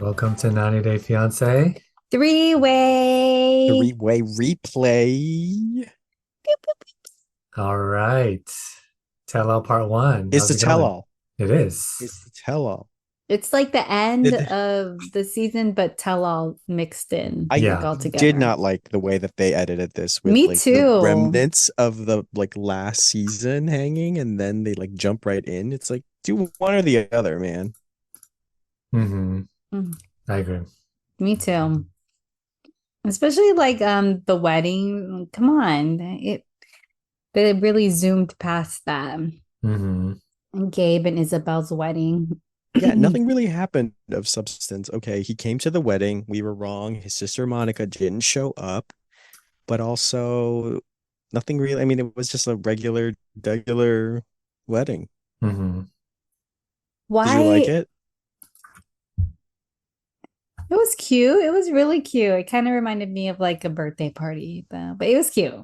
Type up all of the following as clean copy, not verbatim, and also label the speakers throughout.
Speaker 1: Welcome to 90 Day Fiance.
Speaker 2: Three-way.
Speaker 3: Three-way replay
Speaker 1: All right. Tell all part one.
Speaker 3: is
Speaker 1: How's
Speaker 3: the
Speaker 1: it going?
Speaker 3: tell-all.
Speaker 1: It is.
Speaker 3: It's the tell-all.
Speaker 2: It's like the end
Speaker 3: Did
Speaker 2: of the season, but tell all mixed in,
Speaker 3: I
Speaker 2: like
Speaker 1: Yeah.
Speaker 2: all
Speaker 3: did
Speaker 2: together.
Speaker 3: not like the way that they edited this with
Speaker 2: Me
Speaker 3: like the
Speaker 2: too.
Speaker 3: remnants of the like last season hanging, and then they like jump right in. It's like do one or the other, man.
Speaker 1: Mm-hmm.
Speaker 2: Mm,
Speaker 1: I agree.
Speaker 2: Me too. Especially like the wedding. Come on. They really zoomed past that.
Speaker 1: Mm-hmm.
Speaker 2: And Gabe and Isabel's wedding.
Speaker 3: Yeah, nothing really happened of substance. Okay, he came to the wedding. We were wrong. His sister Monica didn't show up, but also nothing really. I mean, it was just a regular wedding.
Speaker 1: Mm-hmm.
Speaker 3: Did you like
Speaker 2: Why?
Speaker 3: it?
Speaker 2: It was cute. It was really cute. It kind of reminded me of like a birthday party, though, but it was cute.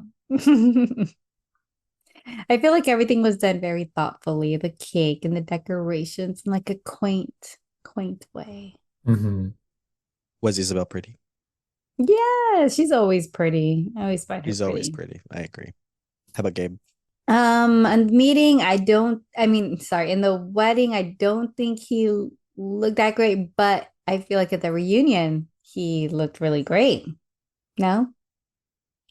Speaker 2: I feel like everything was done very thoughtfully, the cake and the decorations in like a quaint way.
Speaker 1: Mm-hmm.
Speaker 3: Was Isabel pretty?
Speaker 2: Yeah, she's always pretty. I always find her
Speaker 3: She's always
Speaker 2: pretty.
Speaker 3: pretty. I agree. How about Gabe?
Speaker 2: And meeting, I mean, sorry, in the wedding, I don't think he looked that great, but I feel like at the reunion, he looked really great. No?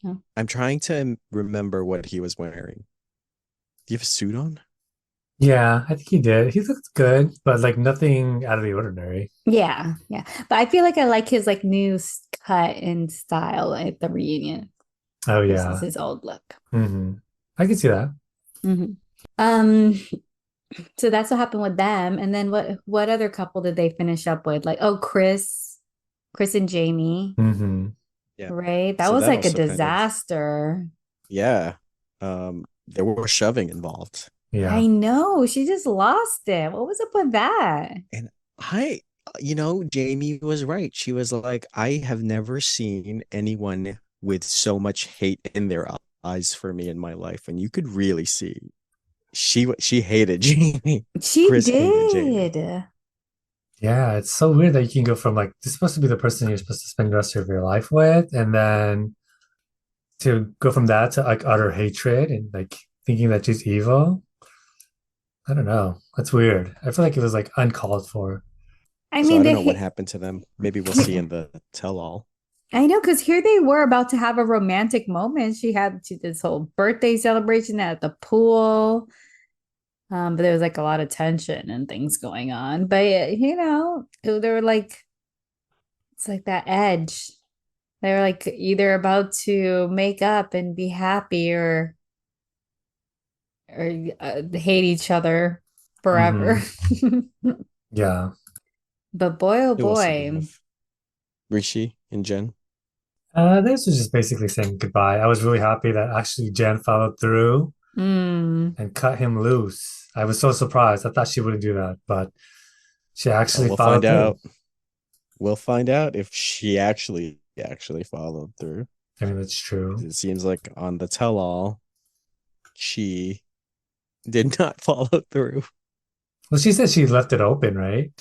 Speaker 2: No.
Speaker 3: I'm trying to remember what he was wearing. Do you have a suit on?
Speaker 1: Yeah, I think he did. He looked good, but like nothing out of the ordinary.
Speaker 2: Yeah, yeah. But I feel like I like his like new cut and style at the reunion
Speaker 1: Oh
Speaker 2: versus
Speaker 1: yeah.
Speaker 2: his old look.
Speaker 1: Mm-hmm. I can see that.
Speaker 2: Mhm. Um, so that's what happened with them. And then what other couple did they finish up with? Like, oh, Kris and Jeymi,
Speaker 1: Mm-hmm.
Speaker 3: Yeah.
Speaker 2: right? That
Speaker 3: So
Speaker 2: was
Speaker 3: that
Speaker 2: like a
Speaker 3: also kind of,
Speaker 2: disaster.
Speaker 3: yeah. There were shoving involved.
Speaker 1: Yeah.
Speaker 2: I know. She just lost it. What was up with that?
Speaker 3: And I, Jamie was right. She was like, I have never seen anyone with so much hate in their eyes for me in my life. And you could really see she hated Jamie.
Speaker 2: She
Speaker 3: Kris hated Jamie.
Speaker 2: did.
Speaker 1: Yeah, it's so weird that you can go from like this is supposed to be the person you're supposed to spend the rest of your life with, and then to go from that to like utter hatred and like thinking that she's evil. I don't know. That's weird. I feel like it was like uncalled for.
Speaker 2: I
Speaker 3: So
Speaker 2: mean,
Speaker 3: I don't know what happened to them. Maybe we'll see in the tell-all.
Speaker 2: I know, because here they were about to have a romantic moment. She did this whole birthday celebration at the pool. But there was like a lot of tension and things going on. But they were like, it's like that edge. They were like either about to make up and be happy or hate each other forever.
Speaker 1: Hmm. Yeah.
Speaker 2: But boy, oh
Speaker 3: Who else did we
Speaker 2: boy.
Speaker 3: have? Rishi and Jen.
Speaker 1: This was just basically saying goodbye. I was really happy that actually Jen followed through
Speaker 2: Mm.
Speaker 1: and cut him loose. I was so surprised. I thought she wouldn't do that, but she
Speaker 3: Oh,
Speaker 1: actually
Speaker 3: we'll find
Speaker 1: followed through.
Speaker 3: out. We'll find out if she actually followed through.
Speaker 1: I mean, that's true.
Speaker 3: It seems like on the tell-all, she did not follow through.
Speaker 1: Well, she said she left it open, right?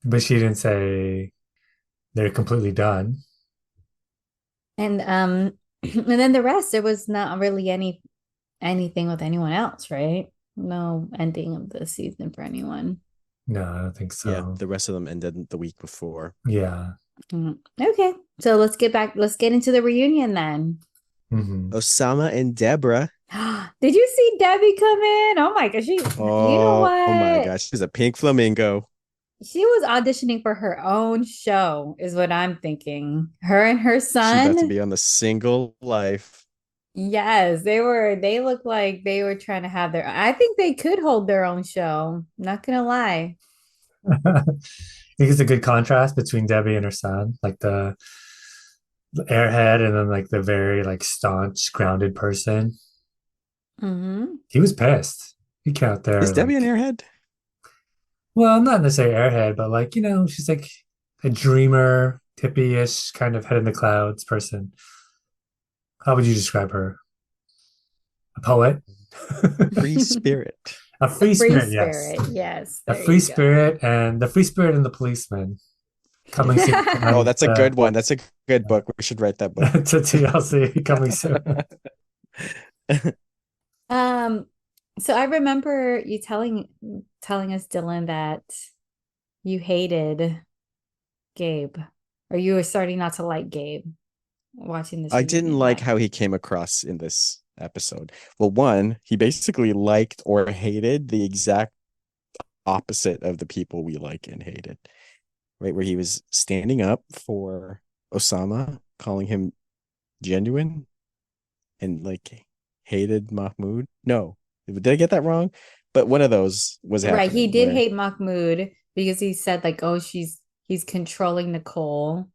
Speaker 1: But she didn't say they're completely done.
Speaker 2: And and then the rest, there was not really anything with anyone else, right? No ending of the season for anyone.
Speaker 1: No, I don't think
Speaker 3: Yeah,
Speaker 1: so.
Speaker 3: the rest of them ended the week before.
Speaker 1: Yeah.
Speaker 2: Okay, so let's get into the reunion then.
Speaker 1: Hmm.
Speaker 3: Osama and Deborah.
Speaker 2: Did you see Debbie come in? Oh my gosh, you know
Speaker 3: Oh my
Speaker 2: what?
Speaker 3: gosh, she's a pink flamingo.
Speaker 2: She was auditioning for her own show, is what I'm thinking. Her and her
Speaker 3: She about to
Speaker 2: son.
Speaker 3: be on the Single Life.
Speaker 2: Yes, they look like they were trying to have their, I think they could hold their own show. Not gonna lie.
Speaker 1: I think it's a good contrast between Debbie and her son, like the airhead and then like the very like staunch, grounded person.
Speaker 2: Hmm.
Speaker 1: He was pissed. He came out there
Speaker 3: Is Debbie an
Speaker 1: like,
Speaker 3: airhead?
Speaker 1: well, not necessarily airhead, but like, she's like a dreamer, hippie-ish kind of head in the clouds person. How would you describe her? A poet?
Speaker 3: Free spirit.
Speaker 1: A
Speaker 2: The
Speaker 1: free
Speaker 2: free
Speaker 1: spirit, yes.
Speaker 2: spirit. Yes,
Speaker 1: A
Speaker 2: there
Speaker 1: free
Speaker 2: you go.
Speaker 1: spirit and the free spirit and the policeman coming soon
Speaker 3: Oh,
Speaker 1: on
Speaker 3: that's a good one. That's a good book. We should write that book.
Speaker 1: to TLC coming soon.
Speaker 2: Um, so I remember you telling us, Dylan, that you hated Gabe, or you were starting not to like Gabe watching this
Speaker 3: I didn't
Speaker 2: reunion
Speaker 3: like
Speaker 2: back.
Speaker 3: how he came across in this episode. Well, one, he basically liked or hated the exact opposite of the people we like and hated, right? Where he was standing up for Osama, calling him genuine, and like hated Mahmoud. No, did I get that wrong? But one of those was
Speaker 2: Right, he
Speaker 3: happening
Speaker 2: did
Speaker 3: where
Speaker 2: hate Mahmoud because he said like, "Oh, he's controlling Nicole."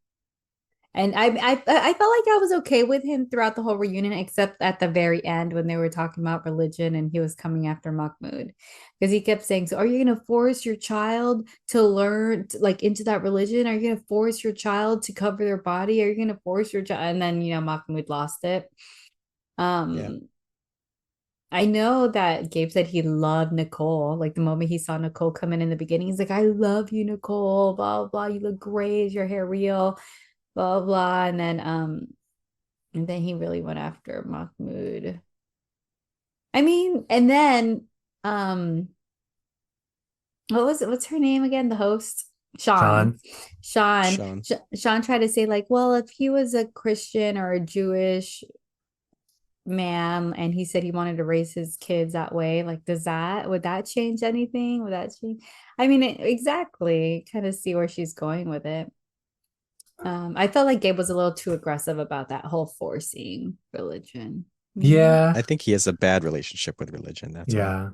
Speaker 2: And I felt like I was okay with him throughout the whole reunion, except at the very end when they were talking about religion and he was coming after Mahmoud because he kept saying, "So are you going to force your child to learn like into that religion? Are you going to force your child to cover their body? Are you going to force your child?" And then Mahmoud lost it.
Speaker 3: yeah,
Speaker 2: Um, I know that Gabe said he loved Nicole. Like the moment he saw Nicole come in the beginning, he's like, "I love you, Nicole. Blah blah. You look great. Is your hair real?" Blah blah. And then he really went after Mahmoud. I mean, and then um, what was it? What's her name again? The host, Sean.
Speaker 1: Sean.
Speaker 2: Sean.
Speaker 3: Sean.
Speaker 2: Sean tried to say like, well, if he was a Christian or a Jewish man and he said he wanted to raise his kids that way, like would that change anything? Would that change? I mean, exactly. Kind of see where she's going with it. I felt like Gabe was a little too aggressive about that whole forcing religion.
Speaker 1: Yeah.
Speaker 3: I think he has a bad relationship with religion. That's all.
Speaker 1: Yeah.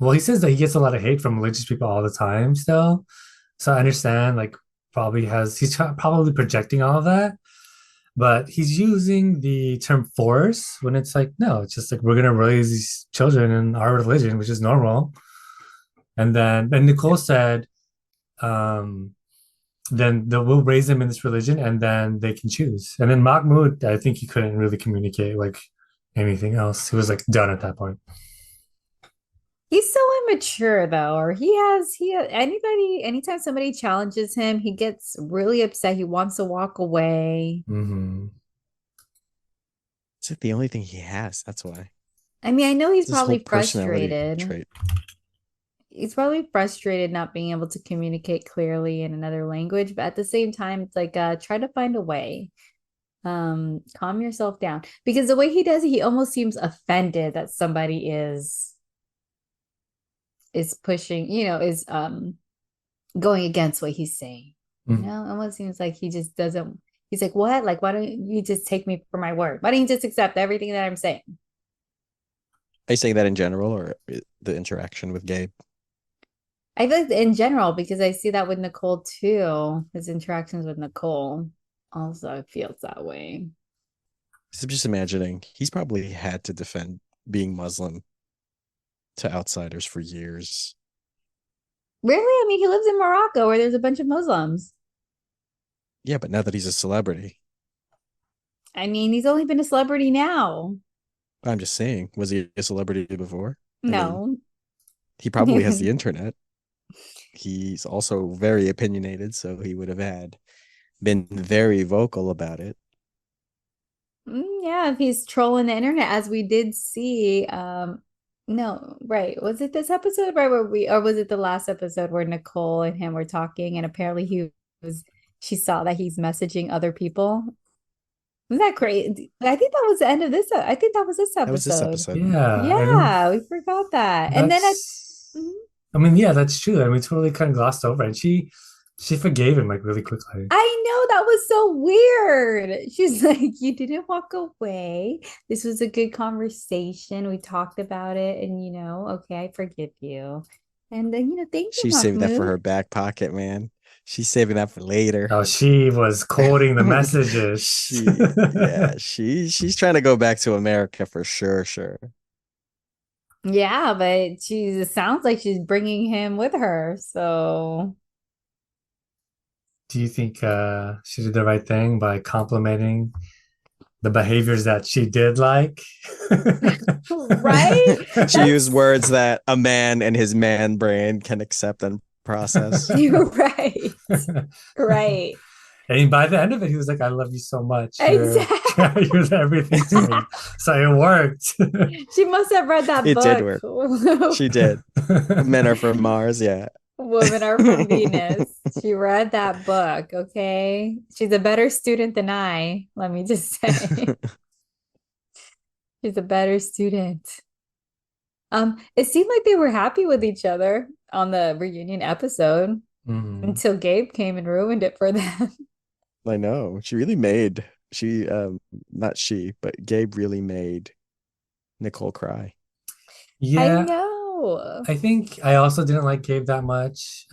Speaker 1: Well, he says that he gets a lot of hate from religious people all the time still. So I understand, like, probably projecting all of that, but he's using the term force when it's like, no, it's just like we're gonna raise these children in our religion, which is normal. And
Speaker 3: Yeah.
Speaker 1: Nicole said, um, we'll raise them in this religion and then they can choose. And then Mahmoud, I think he couldn't really communicate like anything else. He was like done at that point.
Speaker 2: He's so immature though, or anybody anytime somebody challenges him, he gets really upset. He wants to walk away.
Speaker 1: Hmm.
Speaker 3: It's like the only thing he has. That's why.
Speaker 2: I mean, I know he's
Speaker 3: It's his whole
Speaker 2: probably
Speaker 3: personality
Speaker 2: frustrated.
Speaker 3: trait.
Speaker 2: He's probably frustrated not being able to communicate clearly in another language, but at the same time, it's like try to find a way. Calm yourself down. Because the way he does it, he almost seems offended that somebody is pushing, is going against what he's saying. Almost seems like he just doesn't. He's like, what? Like, why don't you just take me for my word? Why don't you just accept everything that I'm saying?
Speaker 3: Are you saying that in general or the interaction with Gabe?
Speaker 2: I feel like in general, because I see that with Nicole too. His interactions with Nicole also feels that way.
Speaker 3: So I'm just imagining he's probably had to defend being Muslim to outsiders for years.
Speaker 2: Really? I mean, he lives in Morocco where there's a bunch of Muslims.
Speaker 3: Yeah, but now that he's a celebrity,
Speaker 2: I mean, he's only been a celebrity now.
Speaker 3: I'm just saying, was he a celebrity before? I mean,
Speaker 2: No.
Speaker 3: he probably has the internet. He's also very opinionated, so he would have been very vocal about it.
Speaker 2: Yeah, if he's trolling the internet, as we did see. No, right. Was it this episode right where or was it the last episode where Nicole and him were talking and apparently she saw that he's messaging other people? Wasn't that crazy? I think that was the end of this. I think that was this
Speaker 3: That was this
Speaker 2: episode.
Speaker 3: episode.
Speaker 1: Yeah, and
Speaker 2: Yeah, we forgot that. And then
Speaker 1: that's,
Speaker 2: mhm.
Speaker 1: I mean, yeah, that's true. And we totally kind of glossed over it. She forgave him like really quickly.
Speaker 2: I know that was so weird. She's like, you didn't walk away. This was a good conversation. We talked about it, and okay, I forgive you. And then, thank you,
Speaker 3: She's saving that for
Speaker 2: Mahmoud.
Speaker 3: her back pocket, man. She's saving that for later.
Speaker 1: Oh, she was quoting the messages.
Speaker 3: Yeah, she's trying to go back to America for sure, sure.
Speaker 2: Yeah, but it sounds like she's bringing him with her. So
Speaker 1: Do you think she did the right thing by complimenting the behaviors that she did like.
Speaker 2: Right?
Speaker 3: She used
Speaker 2: That's
Speaker 3: words that a man and his man brain can accept and process.
Speaker 2: you're right. Right.
Speaker 1: And by the end of it, he was like, "I love you so much.
Speaker 2: Exactly.
Speaker 1: You're everything to me." So it worked.
Speaker 2: She must have read that
Speaker 3: It did
Speaker 2: book.
Speaker 3: work. She did. Men are from Mars. Yeah.
Speaker 2: Women are from Venus. She read that book, okay? She's a better student than I, let me just say. She's a better student. It seemed like they were happy with each other on the reunion episode
Speaker 1: Mhm.
Speaker 2: until Gabe came and ruined it for them.
Speaker 3: I know. She really made not she, but Gabe really made Nicole cry.
Speaker 2: I
Speaker 1: Yeah,
Speaker 2: know.
Speaker 1: I think I also didn't like Gabe that much,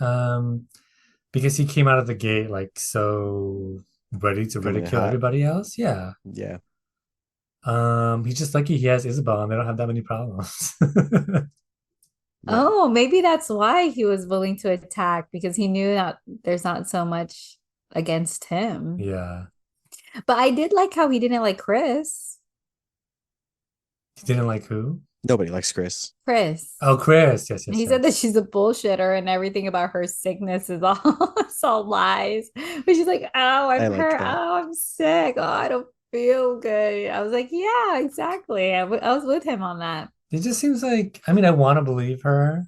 Speaker 1: because he came out of the gate like so ready to
Speaker 3: Coming in
Speaker 1: ridicule
Speaker 3: hot.
Speaker 1: everybody else. Yeah.
Speaker 3: Yeah.
Speaker 1: He's just lucky he has Isabel and they don't have that many problems.
Speaker 3: Yeah.
Speaker 2: Oh, maybe that's why he was willing to attack because he knew that there's not so much against him.
Speaker 1: Yeah.
Speaker 2: But I did like how he didn't like Kris.
Speaker 1: He didn't like who?
Speaker 3: Nobody likes Kris.
Speaker 2: Chris.
Speaker 1: Oh, Chris. Yes, yes,
Speaker 2: He said that
Speaker 1: yes.
Speaker 2: she's a bullshitter and everything about her sickness is all it's all lies. But she's like, oh,
Speaker 3: I
Speaker 2: I'm
Speaker 3: liked
Speaker 2: hurt.
Speaker 3: that.
Speaker 2: Oh, I'm sick. Oh, I don't feel good. I was like, yeah, exactly. I was with him on that.
Speaker 1: It just seems like, I mean, I want to believe her.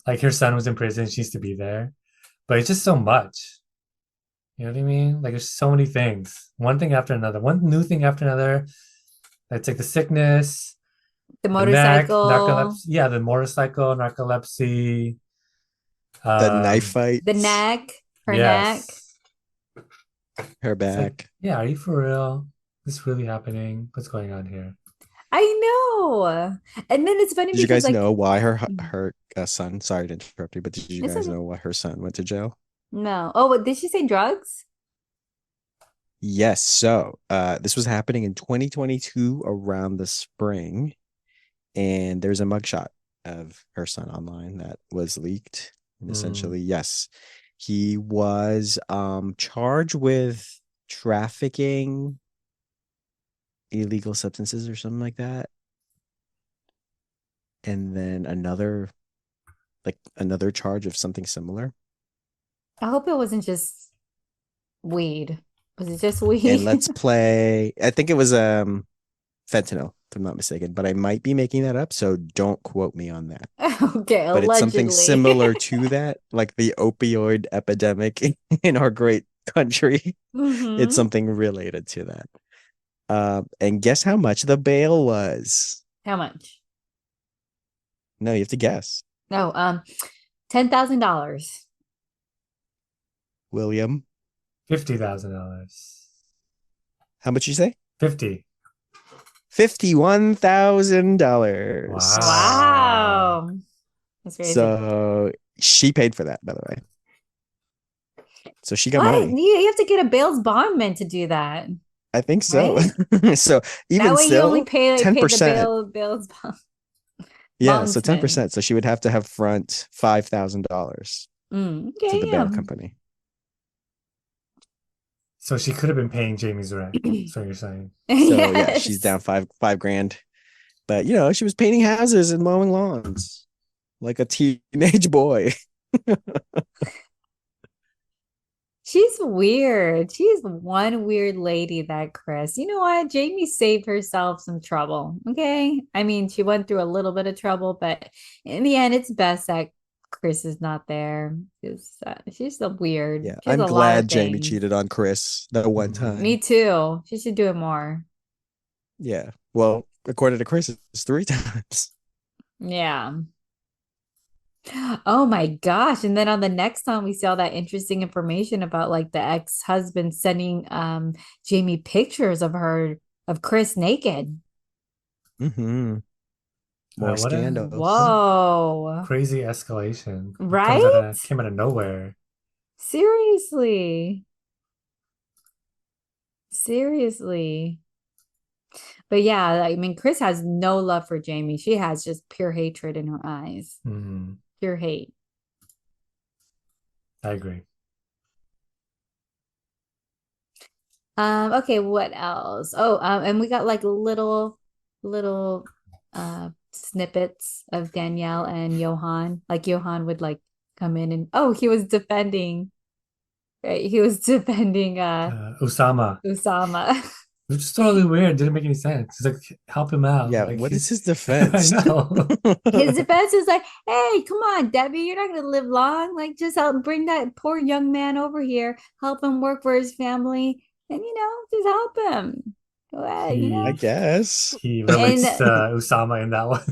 Speaker 1: Like her son was in prison, she needs to be there. But it's just so much. You know what I mean? Like there's so many things. One thing after another, one new thing after another. It's like the sickness,
Speaker 2: The
Speaker 1: the neck,
Speaker 2: motorcycle,
Speaker 1: narcolepsy. Yeah, the motorcycle, narcolepsy.
Speaker 3: The knife
Speaker 1: Um,
Speaker 3: fight,
Speaker 2: the neck, her neck.
Speaker 1: yes.
Speaker 3: her
Speaker 1: It's like,
Speaker 3: back.
Speaker 1: yeah, are you for real? This really happening? What's going on here?
Speaker 2: I know. And then it's funny
Speaker 3: Did you
Speaker 2: because
Speaker 3: guys
Speaker 2: like
Speaker 3: know why her son? Sorry to interrupt you, but did you
Speaker 2: it's
Speaker 3: guys
Speaker 2: okay.
Speaker 3: know why her son went to jail?
Speaker 2: No. Oh, what did she say drugs?
Speaker 3: Yes. So, this was happening in 2022 around the spring, and there's a mugshot of her son online that was leaked. And
Speaker 1: Mm,
Speaker 3: essentially, yes, he was charged with trafficking illegal substances or something like that. And then another charge of something similar.
Speaker 2: I hope it wasn't just weed. Was it just
Speaker 3: And
Speaker 2: weed?
Speaker 3: let's play, I think it was fentanyl, if I'm not mistaken, but I might be making that up, so don't quote me on that.
Speaker 2: Okay,
Speaker 3: But it's something
Speaker 2: allegedly.
Speaker 3: similar to that, like the opioid epidemic in our great country. It's
Speaker 2: Hmm.
Speaker 3: something related to that. And guess how much the bail was?
Speaker 2: How much?
Speaker 3: No, you have to guess.
Speaker 2: No, $10,000.
Speaker 3: William,
Speaker 1: $50,000.
Speaker 3: how much you say?
Speaker 1: 50.
Speaker 3: $51,000.
Speaker 1: Wow.
Speaker 2: Wow. That's crazy.
Speaker 3: So she paid for that, by the way. So she got
Speaker 2: What?
Speaker 3: money.
Speaker 2: You have to get a bail's bondman to do that,
Speaker 3: I think so.
Speaker 2: right?
Speaker 3: So
Speaker 2: That
Speaker 3: even
Speaker 2: way you only
Speaker 3: still,
Speaker 2: pay the
Speaker 3: 10%.
Speaker 2: bail's
Speaker 3: Yeah, so
Speaker 2: bondsman.
Speaker 3: 10%. So she would have to have front $5,000 to
Speaker 2: Okay,
Speaker 3: the bail
Speaker 2: yeah.
Speaker 3: company.
Speaker 1: So she could have been paying Jamie's rent. So you're saying.
Speaker 3: So yeah, she's
Speaker 2: Yes.
Speaker 3: down five grand. But she was painting houses and mowing lawns like a teenage boy.
Speaker 2: She's weird. She's one weird lady, that Kris. You know what? Jamie saved herself some trouble. Okay. I mean, she went through a little bit of trouble, but in the end, it's best that Kris is not there because she's so weird.
Speaker 3: Yeah,
Speaker 2: She has
Speaker 3: I'm
Speaker 2: a lot of
Speaker 3: glad Jamie
Speaker 2: things.
Speaker 3: cheated on Kris that one
Speaker 1: Mhm.
Speaker 2: Me
Speaker 3: time.
Speaker 2: too. She should do it more.
Speaker 3: Yeah. Well, according to Kris, it's 3 times.
Speaker 2: Yeah. Oh my gosh. And then on the next one, we saw that interesting information about like the ex-husband sending Jamie pictures of Kris naked.
Speaker 3: Mm-hmm. More
Speaker 1: What a
Speaker 3: scandals.
Speaker 2: Whoa.
Speaker 1: crazy escalation. It
Speaker 2: Right?
Speaker 1: came out of nowhere.
Speaker 2: Seriously. Seriously. But yeah, I mean, Kris has no love for Jamie. She has just pure hatred in her eyes.
Speaker 1: Mhm.
Speaker 2: Pure hate.
Speaker 1: I agree.
Speaker 2: Okay, what else? Oh, and we got like little snippets of Danielle and Johan. Like Johan would like come in and oh, he was defending, right? He was defending
Speaker 1: Usama,
Speaker 2: Usama.
Speaker 1: which is totally weird. Didn't make any sense. He's like, help him out.
Speaker 3: Yeah,
Speaker 1: Like,
Speaker 3: what is his
Speaker 1: I
Speaker 3: defense?
Speaker 1: know.
Speaker 2: His defense is like, hey, come on, Debbie, you're not gonna live long. Like, just help bring that poor young man over here, help him work for his family, and just help him.
Speaker 3: I
Speaker 1: He
Speaker 3: guess.
Speaker 1: he
Speaker 2: And
Speaker 1: relates to Usama in that one.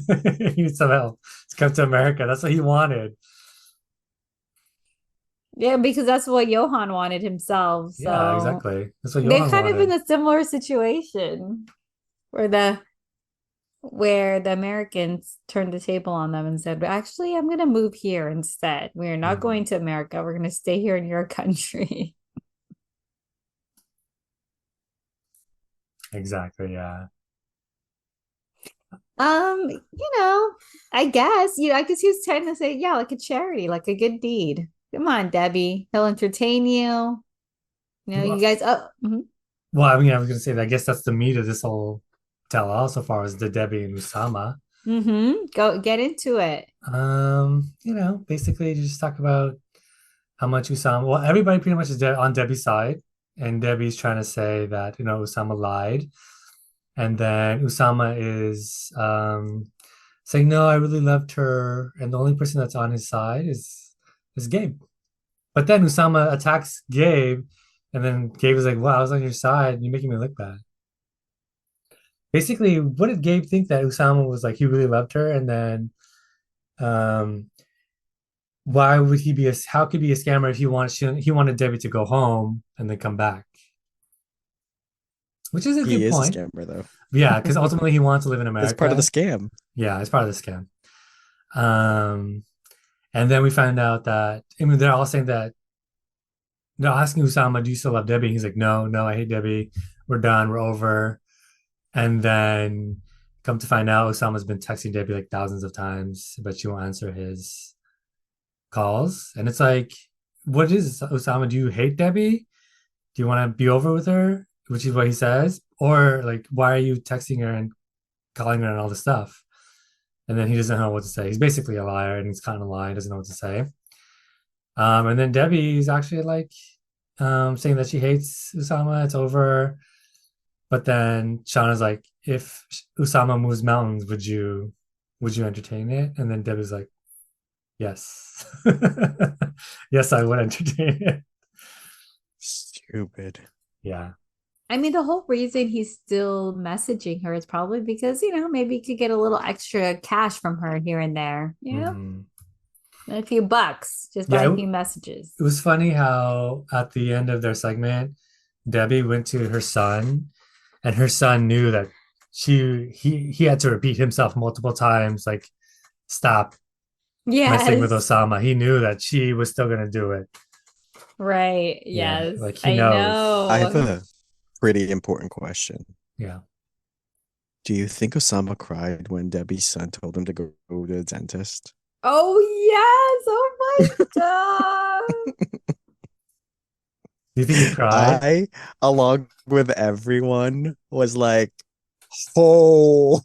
Speaker 1: He needs some help. He's come to America. That's what he wanted.
Speaker 2: yeah, because that's what Johan wanted himself.
Speaker 1: Yeah,
Speaker 2: So
Speaker 1: exactly. That's what
Speaker 2: they're
Speaker 1: Johan
Speaker 2: kind of in
Speaker 1: wanted.
Speaker 2: a similar situation where the Americans turned the table on them and said, actually, I'm gonna move here instead. We're not going
Speaker 1: Mhm.
Speaker 2: to America. We're gonna stay here in your country.
Speaker 1: Exactly. Yeah.
Speaker 2: I guess, I guess he was trying to say, yeah, like a charity, like a good deed. Come on, Debbie. He'll entertain you. You
Speaker 1: Well,
Speaker 2: guys, oh,
Speaker 1: I mean, I was gonna say that I guess that's the meat of this whole tell-all so far is the Debbie and Usama.
Speaker 2: go get into it.
Speaker 1: Basically just talk about how much Usama, well, everybody pretty much is on Debbie's side, and Debbie's trying to say that, Usama lied. And then Usama is saying, no, I really loved her, and the only person that's on his side is Gabe. But then Usama attacks Gabe, and then Gabe is like, wow, I was on your side, you're making me look bad. Basically, what did Gabe think that Usama was like he really loved her, and then um why would he be how could he be a scammer if he wanted Debbie to go home and then come back? Which is a
Speaker 3: He
Speaker 1: good
Speaker 3: is a
Speaker 1: point.
Speaker 3: scammer though.
Speaker 1: Yeah, because ultimately he wants to live in
Speaker 3: That's part of the
Speaker 1: America.
Speaker 3: scam.
Speaker 1: Yeah, it's part of the scam. Um, and then we find out that I mean they're all saying that they're asking Usama, "Do you still love Debbie?" He's like, "No, no, I hate Debbie. We're done. We're over." And then come to find out, Osama's been texting Debbie like thousands of times, but she won't answer his calls. And it's like, what is Osama? Do you hate Debbie? Do you want to be over with her? Which is what he says. Or like, why are you texting her and calling her and all this stuff? And then he doesn't know what to say. He's basically a liar and he's kind of lying, doesn't know what to say. And then Debbie is actually like saying that she hates Usama, it's over. But then Shauna's like, if Usama moves mountains, would you entertain it? And then Debbie's like, yes. Yes, I would entertain it.
Speaker 3: Stupid.
Speaker 1: Yeah.
Speaker 2: I mean, the whole reason he's still messaging her is probably because, maybe he could get a little extra cash from her here and there,
Speaker 1: Mhm.
Speaker 2: a few bucks just by
Speaker 1: Yeah,
Speaker 2: a few messages.
Speaker 1: it was funny how at the end of their segment, Debbie went to her son, and her son knew that he had to repeat himself multiple times, like, stop messing with
Speaker 2: Yes.
Speaker 1: Osama. He knew that she was still gonna do it.
Speaker 2: Right.
Speaker 1: Yeah,
Speaker 2: Yes.
Speaker 1: like he
Speaker 2: I
Speaker 1: knows.
Speaker 3: I have
Speaker 2: know.
Speaker 3: a pretty important question.
Speaker 1: Yeah.
Speaker 3: Do you think Osama cried when Debbie's son told him to go to the dentist?
Speaker 2: Oh, yes. Oh, my God.
Speaker 1: Do you think he cried?
Speaker 3: I, along with everyone, was like, oh.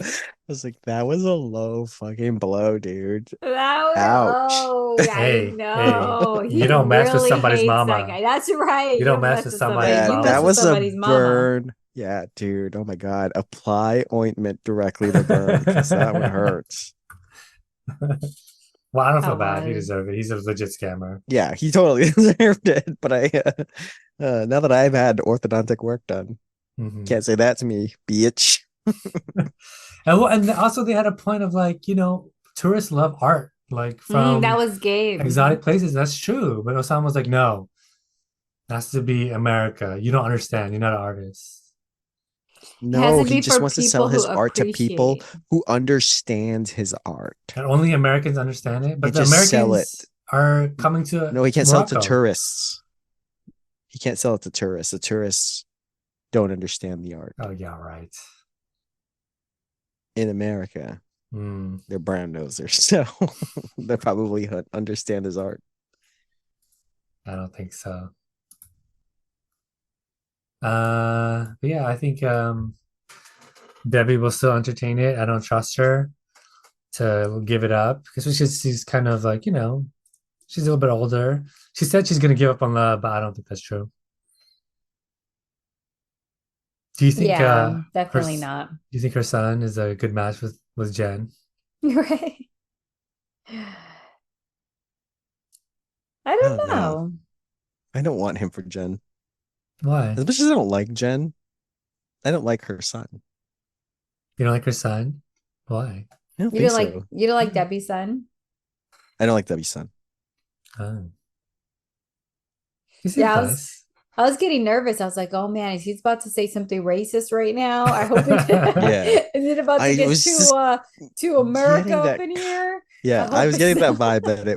Speaker 3: I was like, that was a low fucking blow, dude. Ouch.
Speaker 2: I
Speaker 1: Hey, hey,
Speaker 2: know.
Speaker 1: you
Speaker 2: He
Speaker 1: don't mess with
Speaker 2: really
Speaker 1: somebody's
Speaker 2: hates that
Speaker 1: mama.
Speaker 2: guy. That's right.
Speaker 1: You
Speaker 2: You
Speaker 1: don't
Speaker 2: don't
Speaker 1: mess
Speaker 2: mess
Speaker 1: with
Speaker 2: with somebody.
Speaker 1: somebody's
Speaker 3: Yeah,
Speaker 2: You
Speaker 3: that
Speaker 2: mess
Speaker 1: mama.
Speaker 2: with
Speaker 3: was a
Speaker 2: somebody's mama.
Speaker 3: burn. Yeah, dude. Oh my God. Apply ointment directly to burn because that one hurts.
Speaker 1: Well, I don't feel
Speaker 2: Come
Speaker 1: bad. He
Speaker 2: on.
Speaker 1: deserved it. He's a legit scammer.
Speaker 3: Yeah, he totally deserved it. But now that I've had orthodontic work done,
Speaker 1: Mhm.
Speaker 3: can't say that to me, bitch.
Speaker 1: And also they had a point of like, tourists love art, like
Speaker 2: That
Speaker 1: from
Speaker 2: was Gabe.
Speaker 1: exotic places. That's true. But Osama was like, no, it has to be America. You don't understand. You're not an artist.
Speaker 2: It has
Speaker 3: No,
Speaker 2: to
Speaker 3: he
Speaker 2: be
Speaker 3: just
Speaker 2: for
Speaker 3: wants to sell
Speaker 2: people who
Speaker 3: his art to people
Speaker 2: appreciate.
Speaker 3: who understand his art.
Speaker 1: And only Americans understand it. But
Speaker 3: Can't
Speaker 1: the
Speaker 3: just sell it.
Speaker 1: Americans are coming to
Speaker 3: No, he can't sell it to
Speaker 1: Morocco.
Speaker 3: tourists. He can't sell it to tourists. The tourists don't understand the art.
Speaker 1: Oh, yeah, right.
Speaker 3: In America,
Speaker 1: Mm.
Speaker 3: they're brown nosers, so they probably understand his art.
Speaker 1: I don't think so. But yeah, I think Debbie will still entertain it. I don't trust her to give it up because she's kind of like, she's a little bit older. She said she's gonna give up on love, but I don't think that's true. Do you think
Speaker 2: Yeah,
Speaker 1: her
Speaker 2: definitely
Speaker 1: do
Speaker 2: not.
Speaker 1: you think her son is a good match with Jen?
Speaker 2: Right. I
Speaker 3: I
Speaker 2: don't
Speaker 3: don't know.
Speaker 2: know.
Speaker 3: I don't want him for Jen.
Speaker 1: Why?
Speaker 3: As much as I don't like Jen, I don't like her son.
Speaker 1: You don't like her son? Why?
Speaker 3: I don't think so.
Speaker 2: You don't like Debbie's son?
Speaker 3: I don't like Debbie's son.
Speaker 1: Oh, he seems
Speaker 2: Yeah,
Speaker 1: nice.
Speaker 2: I was getting nervous. I was like, oh man, is he about to say something racist right now? I hope it
Speaker 3: Yeah.
Speaker 2: is it about to
Speaker 3: I
Speaker 2: get
Speaker 3: was just
Speaker 2: too America
Speaker 3: getting
Speaker 2: up
Speaker 3: that.
Speaker 2: in here? I
Speaker 3: Yeah, I
Speaker 2: hope
Speaker 3: was
Speaker 2: it's
Speaker 3: getting that
Speaker 2: not.
Speaker 3: vibe that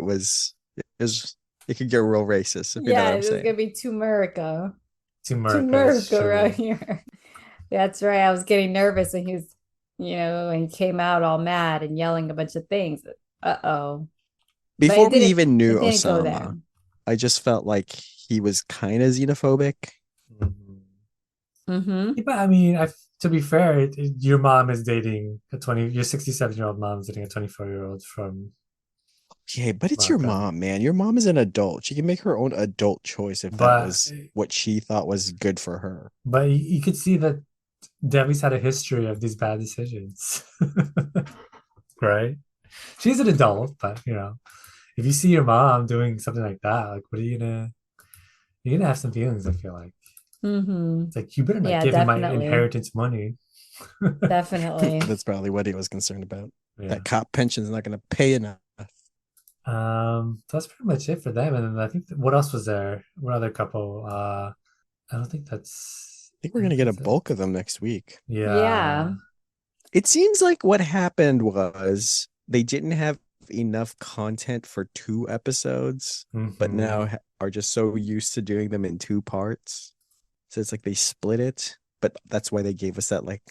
Speaker 3: it could get real racist, if you know
Speaker 2: Yeah,
Speaker 3: what I'm
Speaker 2: it was
Speaker 3: saying.
Speaker 2: gonna be too America.
Speaker 1: To
Speaker 2: Too
Speaker 1: America, it's
Speaker 2: America right
Speaker 1: true.
Speaker 2: here. That's right. I was getting nervous when he was, when he came out all mad and yelling a bunch of things. Uh-oh. But
Speaker 3: Before we even
Speaker 2: it
Speaker 3: knew
Speaker 2: didn't go there.
Speaker 3: Osama, I just felt like he was kind of xenophobic.
Speaker 1: Mhm.
Speaker 2: Mm-hmm.
Speaker 1: Yeah, but I mean, to be fair, your mom is dating your 67-year-old mom is dating a 24-year-old from
Speaker 3: Okay, but it's your
Speaker 1: Morocco.
Speaker 3: mom, man. Your mom is an adult. She can make her own adult choice if that
Speaker 1: But
Speaker 3: was what she thought was good for her.
Speaker 1: you could see that Debbie's had a history of these bad decisions, right? She's an adult, but if you see your mom doing something like that, like, what are you gonna? You're gonna have some feelings. I feel like
Speaker 2: Mm-hmm.
Speaker 1: it's like you better not
Speaker 2: Yeah,
Speaker 1: give him my
Speaker 2: definitely.
Speaker 1: inheritance money.
Speaker 2: Definitely.
Speaker 3: That's probably what he was concerned about.
Speaker 1: Yeah.
Speaker 3: That cop pension's not going to pay enough. I
Speaker 1: So that's pretty much it for them. And then I think what else was there? What other couple? I don't think
Speaker 3: think we're
Speaker 1: I
Speaker 3: going to
Speaker 1: think
Speaker 3: get a
Speaker 1: that's it.
Speaker 3: bulk of them next week.
Speaker 1: Yeah.
Speaker 2: Yeah.
Speaker 3: It seems like what happened was they didn't have enough content for 2 episodes, but now
Speaker 1: Hmm.
Speaker 3: are just so used to doing them in 2 parts. So it's like they split it, but that's why they gave us that like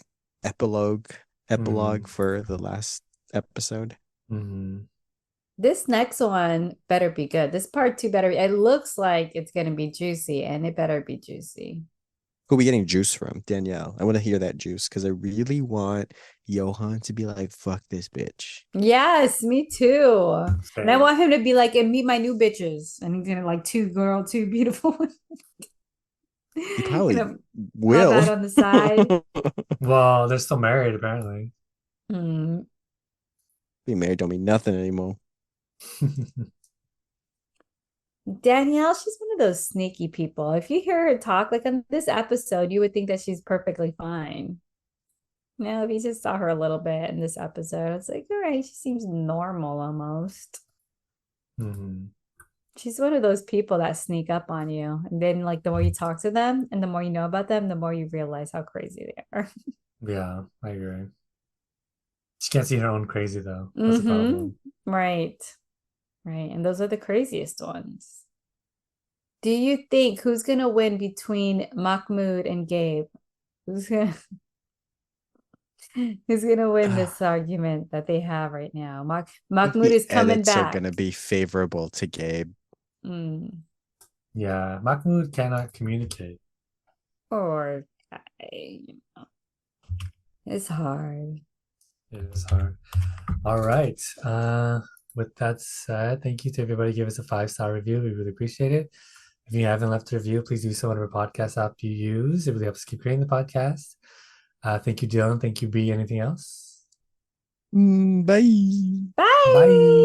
Speaker 3: epilogue
Speaker 1: Hmm.
Speaker 3: epilogue for the last episode.
Speaker 1: Hmm.
Speaker 2: This next one better be good. This part two better. It looks like it's gonna be juicy, and it better be juicy.
Speaker 3: Who are we getting juice from? Danielle. I want to hear that juice because I really want Johan to be like, fuck this bitch.
Speaker 2: Yes, me too. And I
Speaker 1: Same.
Speaker 2: want him to be like, and meet my new bitches. And he's gonna like two girl, two beautiful.
Speaker 3: He probably
Speaker 2: Gonna pop
Speaker 3: will.
Speaker 2: out on the side.
Speaker 1: Well, they're still married apparently.
Speaker 2: Hmm.
Speaker 3: Being married don't mean nothing anymore.
Speaker 2: Danielle, she's one of those sneaky people. If you hear her talk like on this episode, you would think that she's perfectly fine. No, if you just saw her a little bit in this episode, it's like, all right, she seems normal almost.
Speaker 1: Hmm.
Speaker 2: She's one of those people that sneak up on you. And then, like, the more you talk to them and the more you know about them, the more you realize how crazy they are.
Speaker 1: Yeah, I agree. She can't see her own crazy though. That's a
Speaker 2: Mm-hmm.
Speaker 1: problem.
Speaker 2: Right. Right. And those are the craziest ones. Do you think who's gonna win between Mahmoud and Gabe? Who's gonna who's gonna win this argument that they have right now?
Speaker 3: I think
Speaker 2: Mahmoud
Speaker 3: the
Speaker 2: is coming
Speaker 3: edits are
Speaker 2: back.
Speaker 3: going to be favorable to Gabe.
Speaker 2: Mm.
Speaker 1: Yeah, Mahmoud cannot communicate.
Speaker 2: Or it's hard.
Speaker 1: It is hard. All right. With that said, thank you to everybody. Give us a 5-star review. We really appreciate it. If you haven't left a review, please do so on whatever podcast app you use. It really helps keep creating the podcast. Thank you, Dylan. Thank you, B. Anything else?
Speaker 3: Bye.
Speaker 2: Bye.
Speaker 1: Bye.